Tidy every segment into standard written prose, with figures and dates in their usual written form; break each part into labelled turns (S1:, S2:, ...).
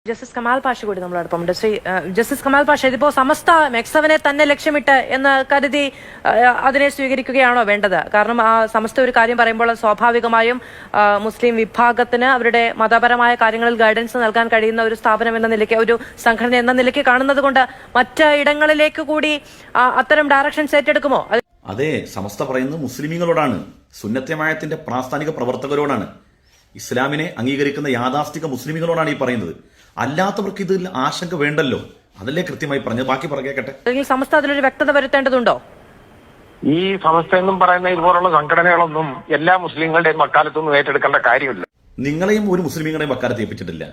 S1: Justice Kamal Pasha കൂടി നമ്മളോടൊപ്പമുണ്ട്. Justice Kamal Pasha, ഇതിപ്പോ സമസ്ത മെക്സവനെ തന്നെ ലക്ഷ്യമിട്ട് എന്ന് കരുതി അതിനെ സ്വീകരിക്കുകയാണോ വേണ്ടത്? കാരണം ആ സമസ്ത ഒരു കാര്യം പറയുമ്പോൾ സ്വാഭാവികമായും മുസ്ലിം വിഭാഗത്തിന് അവരുടെ മതപരമായ കാര്യങ്ങളിൽ ഗൈഡൻസ് നൽകാൻ കഴിയുന്ന ഒരു സ്ഥാപനം എന്ന നിലയ്ക്ക്, ഒരു സംഘടന എന്ന നിലയ്ക്ക് കാണുന്നത് കൊണ്ട് മറ്റ് ഇടങ്ങളിലേക്ക് കൂടി അത്തരം ഡയറക്ഷൻസ് ഏറ്റെടുക്കുമോ?
S2: അതെ, സമസ്ത പറയുന്നത് മുസ്ലിമീങ്ങളോടാണ്, സുന്നത്തമായത്തിന്റെ പ്രാസ്ഥാനിക പ്രവർത്തകരോടാണ്, ഇസ്ലാമിനെ അംഗീകരിക്കുന്ന യാഥാസ്ഥിക മുസ്ലിമുകളോടാണ് ഈ പറയുന്നത്. അല്ലാത്തവർക്ക് ഇതിൽ ആശങ്ക വേണ്ടല്ലോ, അതല്ലേ കൃത്യമായി പറഞ്ഞത്. ബാക്കി പറയട്ടെ.
S1: സമസ്ത അതിലൊരു വ്യക്തത വരുത്തേണ്ടതുണ്ടോ?
S3: ഈ സമസ്ത എന്നും പറയുന്ന ഇതുപോലുള്ള സംഘടനകളൊന്നും എല്ലാ മുസ്ലിങ്ങളുടെയും വക്കാലത്തൊന്നും ഏറ്റെടുക്കേണ്ട കാര്യമില്ല.
S2: നിങ്ങളെയും ഒരു മുസ്ലിമീങ്ങളെയും വക്കാലത്ത് ഏൽപ്പിച്ചിട്ടില്ല.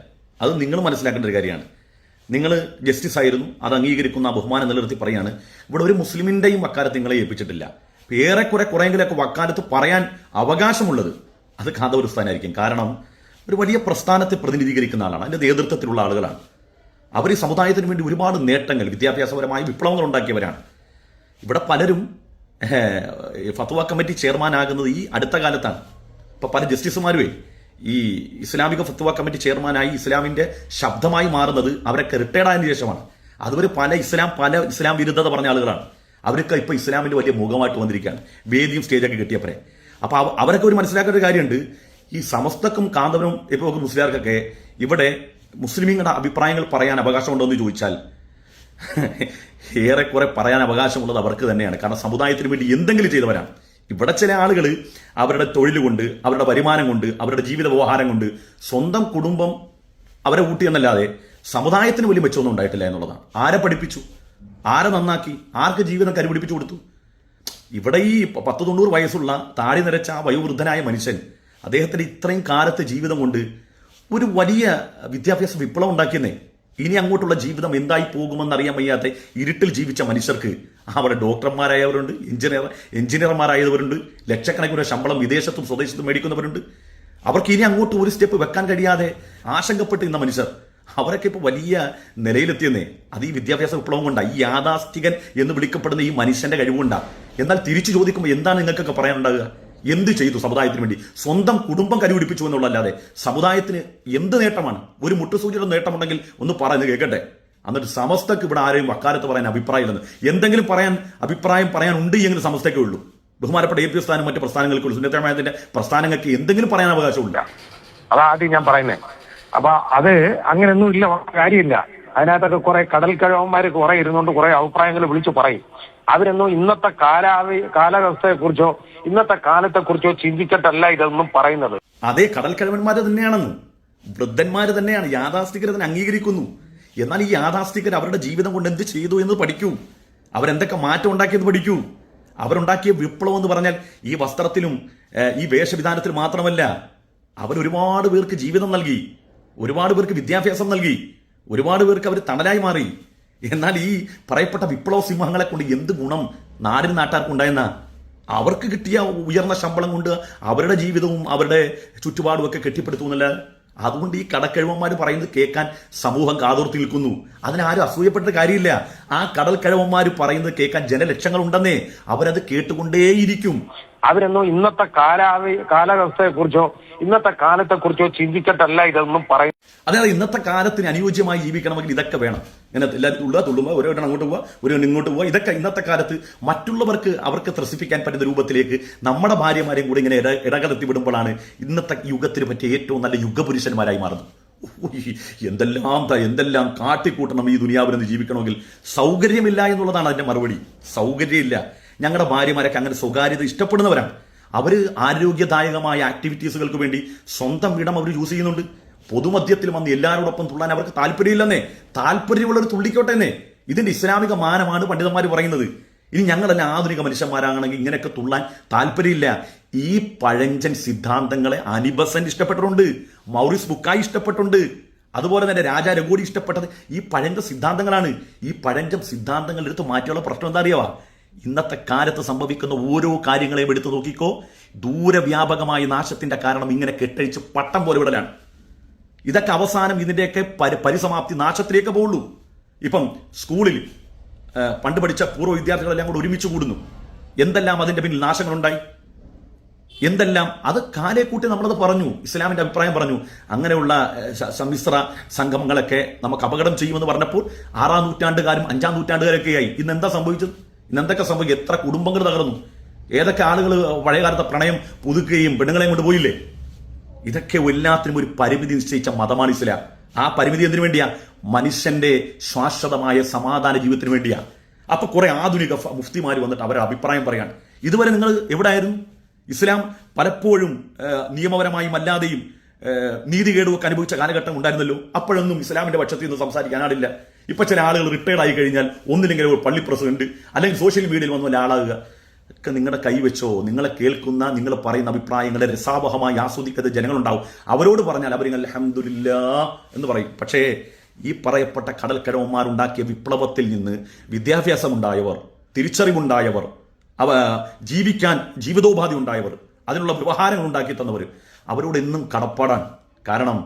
S2: അത് നിങ്ങൾ മനസ്സിലാക്കേണ്ട ഒരു കാര്യമാണ്. നിങ്ങൾ ജസ്റ്റിസ് ആയിരുന്നു, അത് അംഗീകരിക്കുന്ന ബഹുമാനം നിലനിർത്തി പറയാണ്. ഇവിടെ ഒരു മുസ്ലിമിന്റെയും വക്കാലത്ത് നിങ്ങളെ ഏൽപ്പിച്ചിട്ടില്ല. കുറെയെങ്കിലൊക്കെ വക്കാലത്ത് പറയാൻ അവകാശമുള്ളത് അത് ഖാദർ ഉസ്താനായിരിക്കും. കാരണം ഒരു വലിയ പ്രസ്ഥാനത്തെ പ്രതിനിധീകരിക്കുന്ന ആളാണ്, അതിന്റെ നേതൃത്വത്തിലുള്ള ആളുകളാണ്. അവർ ഈ സമുദായത്തിന് വേണ്ടി ഒരുപാട് നേട്ടങ്ങൾ, വിദ്യാഭ്യാസപരമായ വിപ്ലവങ്ങൾ ഉണ്ടാക്കിയവരാണ്. ഇവിടെ പലരും ഫത്വ കമ്മിറ്റി ചെയർമാനാകുന്നത് ഈ അടുത്ത കാലത്താണ്. ഇപ്പൊ പല ജസ്റ്റിസുമാരുമേ ഈ ഇസ്ലാമിക ഫത്വ കമ്മിറ്റി ചെയർമാനായി ഇസ്ലാമിന്റെ ശബ്ദമായി മാറുന്നത് അവരൊക്കെ റിട്ടയർഡ് ആയതിനു ശേഷമാണ്. അതുവരെ പല ഇസ്ലാം വിരുദ്ധത പറഞ്ഞ ആളുകളാണ്. അവരൊക്കെ ഇപ്പൊ ഇസ്ലാമിന്റെ വലിയ മുഖമായിട്ട് വന്നിരിക്കുകയാണ്, വേദിയും സ്റ്റേജൊക്കെ കിട്ടിയപ്പോഴേ. അപ്പൊ അവരൊക്കെ ഒരു മനസ്സിലാക്കേണ്ട ഒരു കാര്യമുണ്ട്, ഈ സമസ്തക്കും കാന്തവനും ഇപ്പോൾ മുസ്ലിംകാർക്കൊക്കെ ഇവിടെ മുസ്ലിമീങ്ങളുടെ അഭിപ്രായങ്ങൾ പറയാൻ അവകാശമുണ്ടോ എന്ന് ചോദിച്ചാൽ ഏറെക്കുറെ പറയാൻ അവകാശമുള്ളത് അവർക്ക് തന്നെയാണ്. കാരണം സമുദായത്തിന് വേണ്ടി എന്തെങ്കിലും ചെയ്തവരാണ്. ഇവിടെ ചില ആളുകൾ അവരുടെ തൊഴിൽ കൊണ്ട്, അവരുടെ വരുമാനം കൊണ്ട്, അവരുടെ ജീവിത വ്യവഹാരം കൊണ്ട് സ്വന്തം കുടുംബം അവരെ ഊട്ടിയെന്നല്ലാതെ സമുദായത്തിന് വലിയ മെച്ചമൊന്നും ഉണ്ടായിട്ടില്ല എന്നുള്ളതാണ്. ആരെ പഠിപ്പിച്ചു, ആരെ നന്നാക്കി, ആർക്ക് ജീവിതം കരുപിടിപ്പിച്ചു കൊടുത്തു? ഇവിടെ ഈ 90 വയസ്സുള്ള താടി നിരച്ച ആ വയോവൃദ്ധനായ മനുഷ്യൻ, അദ്ദേഹത്തിന്റെ ഇത്രയും കാലത്തെ ജീവിതം കൊണ്ട് ഒരു വലിയ വിദ്യാഭ്യാസ വിപ്ലവം ഉണ്ടാക്കിയെന്നേ. ഇനി അങ്ങോട്ടുള്ള ജീവിതം എന്തായി പോകുമെന്നറിയാൻ വയ്യാത്ത ഇരുട്ടിൽ ജീവിച്ച മനുഷ്യർക്ക് അവിടെ ഡോക്ടർമാരായവരുണ്ട്, എഞ്ചിനീയർമാരായവരുണ്ട്, ലക്ഷക്കണക്കിന് ശമ്പളം വിദേശത്തും സ്വദേശത്തും മേടിക്കുന്നവരുണ്ട്. അവർക്ക് ഇനി അങ്ങോട്ട് ഒരു സ്റ്റെപ്പ് വെക്കാൻ കഴിയാതെ ആശങ്കപ്പെട്ട് ഇന്ന മനുഷ്യർ, അവരൊക്കെ ഇപ്പൊ വലിയ നിലയിലെത്തിയെന്നേ. അത് ഈ വിദ്യാഭ്യാസ വിപ്ലവം കൊണ്ടാണ്, ഈ യാഥാസ്ഥികൻ എന്ന് വിളിക്കപ്പെടുന്ന ഈ മനുഷ്യന്റെ കഴിവുകൊണ്ടാണ്. എന്നാൽ തിരിച്ചു ചോദിക്കുമ്പോൾ എന്താണ് നിങ്ങൾക്കൊക്കെ പറയാനുണ്ടാകുക? എന്ത് ചെയ്തു സമുദായത്തിന് വേണ്ടി? സ്വന്തം കുടുംബം കരുപിടിപ്പിച്ചു എന്നുള്ളതല്ലാതെ സമുദായത്തിന് എന്ത് നേട്ടമാണ്? ഒരു മുട്ടുസൂചിയുടെ നേട്ടമുണ്ടെങ്കിൽ ഒന്ന് പറയുന്നത് കേൾക്കട്ടെ. എന്നിട്ട് സമസ്തക്ക് ഇവിടെ ആരെയും വക്കാലത്ത് പറയാൻ അഭിപ്രായമില്ലെന്ന്, എന്തെങ്കിലും അഭിപ്രായം പറയാൻ ഉണ്ട് എങ്കിൽ സമസ്തക്കേ ഉള്ളൂ. ബഹുമാനപ്പെട്ട AP സ്ഥാനം മറ്റു പ്രസ്ഥാനങ്ങൾക്കുള്ളൂ, സുന്നത്തമായതിന്റെ പ്രസ്ഥാനങ്ങൾക്ക് എന്തെങ്കിലും പറയാൻ അവകാശമില്ല.
S3: അതാദ്യം ഞാൻ പറയുന്നത്. അപ്പൊ അത് അങ്ങനെയൊന്നും ഇല്ല, കാര്യമില്ല. അതിനകത്തൊക്കെ കുറെ കടൽക്കഴവന്മാര് കുറെ ഇരുന്നുകൊണ്ട് കുറെ അഭിപ്രായങ്ങൾ വിളിച്ചു പറയും. അവരൊന്നും ഇന്നത്തെ കാലാവസ്ഥയെക്കുറിച്ചോ ഇന്നത്തെ കാലത്തെക്കുറിച്ചോ ചിന്തിച്ചിട്ടല്ല ഇതൊന്നും പറയുന്നത്.
S2: അതേ, കടൽക്കിഴവന്മാര് തന്നെയാണെന്ന്, വൃദ്ധന്മാര് തന്നെയാണ്, യാഥാസ്ഥികരെ തന്നെ അംഗീകരിക്കുന്നു. എന്നാൽ ഈ യാഥാസ്ഥികർ അവരുടെ ജീവിതം കൊണ്ട് എന്ത് ചെയ്തു എന്ന് പഠിക്കൂ, അവരെന്തൊക്കെ മാറ്റം ഉണ്ടാക്കിയെന്ന് പഠിക്കൂ. അവരുണ്ടാക്കിയ വിപ്ലവം എന്ന് പറഞ്ഞാൽ ഈ വസ്ത്രത്തിലും ഈ വേഷവിധാനത്തിലും മാത്രമല്ല, അവരൊരുപാട് പേർക്ക് ജീവിതം നൽകി, ഒരുപാട് പേർക്ക് വിദ്യാഭ്യാസം നൽകി, ഒരുപാട് പേർക്ക് അവർ തണലായി മാറി. എന്നാൽ ഈ പറയപ്പെട്ട വിപ്ലവ സിംഹങ്ങളെ കൊണ്ട് എന്ത് ഗുണം നാടിന് നാട്ടാർക്കുണ്ടായെന്ന? അവർക്ക് കിട്ടിയ ഉയർന്ന ശമ്പളം കൊണ്ട് അവരുടെ ജീവിതവും അവരുടെ ചുറ്റുപാടും ഒക്കെ കെട്ടിപ്പടുത്തുന്നില്ല. അതുകൊണ്ട് ഈ കടക്കിഴവന്മാർ പറയുന്നത് കേൾക്കാൻ സമൂഹം കാതോർത്തി നിൽക്കുന്നു. അതിനാരും അസൂയപ്പെട്ട കാര്യമില്ല. ആ കടൽക്കിഴവന്മാർ പറയുന്നത് കേൾക്കാൻ ജനലക്ഷങ്ങൾ ഉണ്ടെന്നേ, അവരത് കേട്ടുകൊണ്ടേയിരിക്കും.
S3: അവരൊന്നും ഇന്നത്തെ കാലാവസ്ഥയെക്കുറിച്ചോ ഇന്നത്തെ കാലത്തെക്കുറിച്ചോ ചിന്തിച്ചിട്ടല്ല ഇതൊന്നും പറയും.
S2: അതായത് ഇന്നത്തെ കാലത്തിന് അനുയോജ്യമായി ജീവിക്കണമെങ്കിൽ ഇതൊക്കെ വേണം. ഇങ്ങനെ എല്ലാവരും തുള്ളുമ്പോൾ ഓരോ അങ്ങോട്ട് പോവുക, ഒരു ഇങ്ങോട്ട് പോവുക, ഇതൊക്കെ ഇന്നത്തെ കാലത്ത് മറ്റുള്ളവർക്ക് അവർക്ക് ത്രസിപ്പിക്കാൻ പറ്റുന്ന രൂപത്തിലേക്ക് നമ്മുടെ ഭാര്യമാരെയും കൂടി ഇങ്ങനെ ഇടകലത്തി വിടുമ്പോഴാണ് ഇന്നത്തെ യുഗത്തിന് പറ്റിയ ഏറ്റവും നല്ല യുഗപുരുഷന്മാരായി മാറുന്നത്. എന്തെല്ലാം കാട്ടിക്കൂട്ടണം ഈ ദുനിയാവിൽ നിന്ന് ജീവിക്കണമെങ്കിൽ. സൗകര്യമില്ല എന്നുള്ളതാണ് അതിന്റെ മറുപടി. സൗകര്യമില്ല. ഞങ്ങളുടെ ഭാര്യമാരൊക്കെ അങ്ങനെ സ്വകാര്യത ഇഷ്ടപ്പെടുന്നവരാണ്. അവര് ആരോഗ്യദായകമായ ആക്ടിവിറ്റീസുകൾക്ക് വേണ്ടി സ്വന്തം ഇടം അവർ യൂസ് ചെയ്യുന്നുണ്ട്. പൊതുമധ്യത്തിൽ വന്ന് എല്ലാവരോടൊപ്പം തുള്ളാൻ അവർക്ക് താല്പര്യമില്ലെന്നേ. താല്പര്യമുള്ളവർ തുള്ളിക്കോട്ടെ എന്നേ. ഇതിന്റെ ഇസ്ലാമിക മാനമാണ് പണ്ഡിതന്മാർ പറയുന്നത്. ഇനി ഞങ്ങളെല്ലാം ആധുനിക മനുഷ്യന്മാരാണെങ്കിൽ ഇങ്ങനെയൊക്കെ തുള്ളാൻ താല്പര്യമില്ല. ഈ പഴഞ്ചൻ സിദ്ധാന്തങ്ങളെ അനിബസന്റ് ഇഷ്ടപ്പെട്ടിട്ടുണ്ട്, മൗറിസ് ബുക്കായി ഇഷ്ടപ്പെട്ടുണ്ട്, അതുപോലെ തന്നെ രാജാ രഘോടി ഇഷ്ടപ്പെട്ടത് ഈ പഴഞ്ച സിദ്ധാന്തങ്ങളാണ്. ഈ പഴഞ്ചൻ സിദ്ധാന്തങ്ങൾ എടുത്ത് മാറ്റിയുള്ള പ്രശ്നം എന്താ അറിയാവാ? ഇന്നത്തെ കാലത്ത് സംഭവിക്കുന്ന ഓരോ കാര്യങ്ങളെയും എടുത്തു നോക്കിക്കോ, ദൂരവ്യാപകമായ നാശത്തിന്റെ കാരണം ഇങ്ങനെ കെട്ടഴിച്ച് പട്ടം പോലെ വിടലാണ്. ഇതൊക്കെ അവസാനം ഇതിന്റെയൊക്കെ പരിസമാപ്തി നാശത്തിലേക്ക് പോകുള്ളൂ. ഇപ്പം സ്കൂളിൽ പണ്ട് പഠിച്ച പൂർവ്വ വിദ്യാർത്ഥികളെല്ലാം കൂടെ ഒരുമിച്ച് കൂടുന്നു. എന്തെല്ലാം അതിന്റെ പിന്നിൽ നാശങ്ങളുണ്ടായി? എന്തെല്ലാം അത് കാലേ കൂട്ടി നമ്മളത് പറഞ്ഞു, ഇസ്ലാമിന്റെ അഭിപ്രായം പറഞ്ഞു. അങ്ങനെയുള്ള സമ്മിശ്ര സംഗമങ്ങളൊക്കെ നമുക്ക് അപകടം ചെയ്യുമെന്ന് പറഞ്ഞപ്പോൾ 6-ാം നൂറ്റാണ്ടുകാരും 5-ാം നൂറ്റാണ്ടുകാരൊക്കെയായി. ഇന്ന് എന്താ സംഭവിച്ചത്? ഇന്നെന്തൊക്കെ സംഭവിക്കും? എത്ര കുടുംബങ്ങൾ തകർന്നു, ഏതൊക്കെ ആളുകൾ പഴയകാലത്തെ പ്രണയം പുതുക്കുകയും പെണ്ണുങ്ങളെയും കൊണ്ട് പോയില്ലേ? ഇതൊക്കെ എല്ലാത്തിനും ഒരു പരിമിതി നിശ്ചയിച്ച മതമാണ് ഇസ്ലാം. ആ പരിമിതി എന്തിനു വേണ്ടിയാ? മനുഷ്യന്റെ ശാശ്വതമായ സമാധാന ജീവിതത്തിന് വേണ്ടിയാ. അപ്പൊ കുറെ ആധുനിക മുഫ്തിമാർ വന്നിട്ട് അവരുടെ അഭിപ്രായം പറയാണ്. ഇതുവരെ നിങ്ങൾ എവിടെയായിരുന്നു? ഇസ്ലാം പലപ്പോഴും നിയമപരമായും അല്ലാതെയും നീതികേടുമൊക്കെ അനുഭവിച്ച കാലഘട്ടം ഉണ്ടായിരുന്നല്ലോ. അപ്പോഴൊന്നും ഇസ്ലാമിന്റെ പക്ഷത്തിൽ നിന്ന് സംസാരിക്കാനാടില്ല. ഇപ്പൊ ചില ആളുകൾ റിട്ടയർഡ് ആയി കഴിഞ്ഞാൽ ഒന്നില്ലെങ്കിൽ ഒരു പള്ളി പ്രസിഡന്റ് അല്ലെങ്കിൽ സോഷ്യൽ മീഡിയയിൽ വന്ന പോലെ ആളാകുക. ഒക്കെ നിങ്ങളുടെ കൈവച്ചോ. നിങ്ങളെ കേൾക്കുന്ന, നിങ്ങൾ പറയുന്ന അഭിപ്രായങ്ങളെ രസാവഹമായി ആസ്വദിക്കുന്ന ജനങ്ങളുണ്ടാവും. അവരോട് പറഞ്ഞാൽ അവരിങ്ങനെ അൽഹംദുലില്ലാ എന്ന് പറയും. പക്ഷേ ഈ പറയപ്പെട്ട കടൽക്കരവന്മാരുണ്ടാക്കിയ വിപ്ലവത്തിൽ നിന്ന് വിദ്യാഭ്യാസമുണ്ടായവർ, തിരിച്ചറിവുണ്ടായവർ, ജീവിക്കാൻ ജീവിതോപാധി ഉണ്ടായവർ, അതിനുള്ള വ്യവഹാരങ്ങൾ ഉണ്ടാക്കി തന്നവർ, അവരോട് എന്നും കടപ്പാടാണ്. കാരണം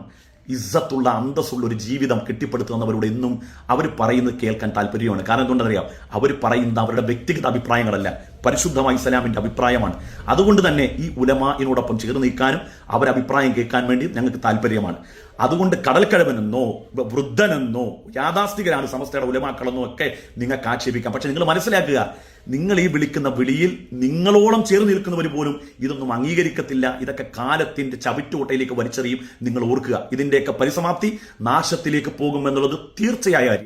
S2: ഇസ്സത്തുള്ള അന്തസ്സുള്ള ഒരു ജീവിതം കെട്ടിപ്പടുത്തുന്നവരോട് എന്നും അവർ പറയുന്നത് കേൾക്കാൻ താല്പര്യമാണ്. കാരണം എന്തുകൊണ്ടറിയാം? അവർ പറയുന്ന അവരുടെ വ്യക്തിഗത അഭിപ്രായങ്ങളല്ല, പരിശുദ്ധമായ ഇസ്ലാമിന്റെ അഭിപ്രായമാണ്. അതുകൊണ്ട് തന്നെ ഈ ഉലമാഇനോടൊപ്പം ചേർന്ന് നിൽക്കാനും അവരഭിപ്രായം കേൾക്കാൻ വേണ്ടി ഞങ്ങൾക്ക് താല്പര്യമാണ്. അതുകൊണ്ട് കടൽക്കഴവനെന്നോ വൃദ്ധനെന്നോ യാഥാസ്ഥികരാണ് സമസ്തയുടെ ഉലമാക്കളെന്നോ ഒക്കെ നിങ്ങൾക്ക് ആക്ഷേപിക്കാം. പക്ഷെ നിങ്ങൾ മനസ്സിലാക്കുക, നിങ്ങൾ ഈ വിളിക്കുന്ന വിളിയിൽ നിങ്ങളോളം ചേർന്ന് നിൽക്കുന്നവർ പോലും ഇതൊന്നും അംഗീകരിക്കത്തില്ല. ഇതൊക്കെ കാലത്തിന്റെ ചവിറ്റുകൊട്ടയിലേക്ക് വലിച്ചെറിയും. നിങ്ങൾ ഓർക്കുക, ഇതിന്റെയൊക്കെ പരിസമാപ്തി നാശത്തിലേക്ക് പോകും എന്നുള്ളത് തീർച്ചയായും.